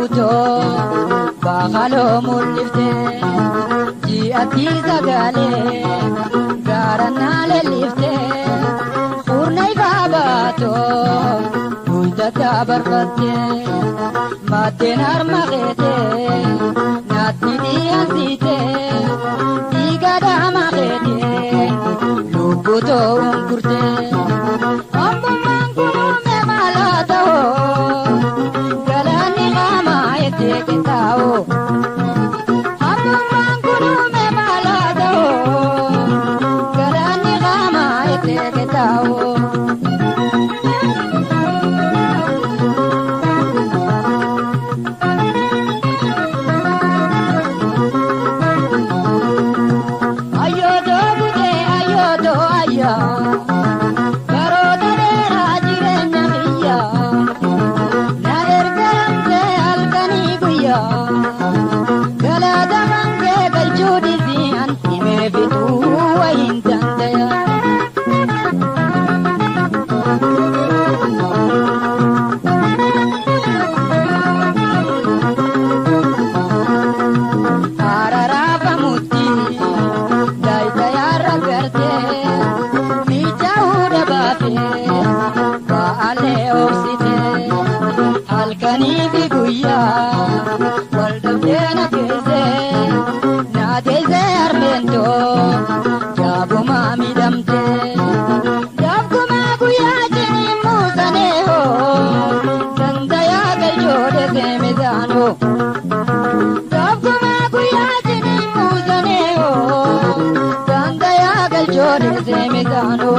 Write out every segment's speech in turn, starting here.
buto bakalo mulifte ji ati sagale garana le lifte urnai babato bulta tabarfate matenar magete natni diasite digada magete lubuto ungurte Alkani biguya, waldabdena kese, nadeze armento, jabuma midamte, jabuma guya jeni musaneho, sandaya galjode se mezano, jabuma guya jeni musaneho, sandaya galjode se mezano.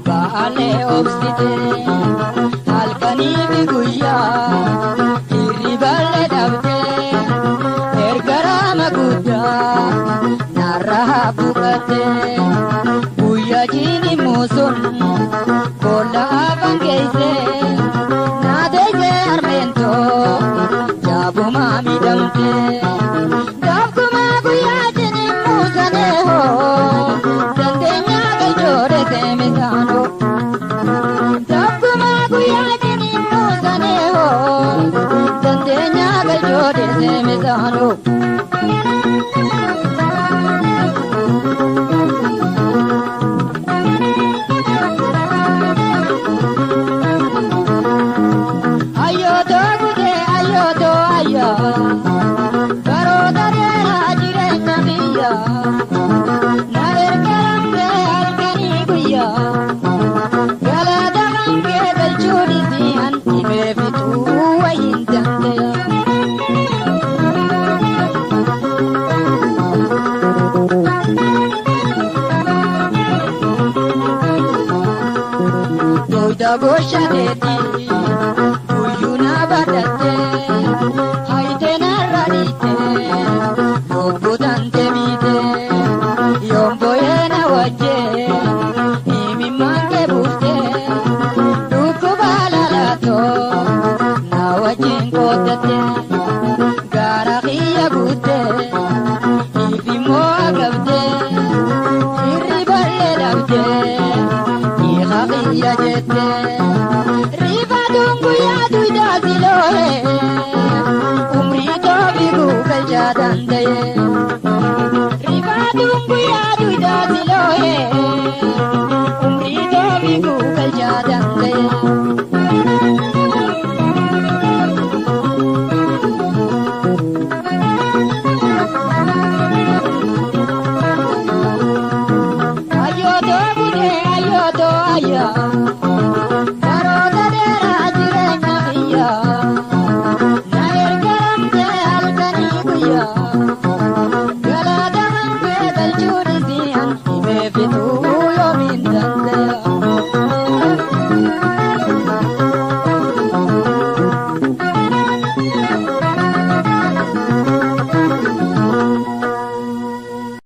Baale obsite halkani biguya iribale dabte ergara maguda naraha bukate buya jini musun kola bangeise nadeze armento jabuma midamte jabuma guya jini musaneho sandenya galjode se mezano jabuma guya jini musaneho sandenya galjode se mezano Gosha dedi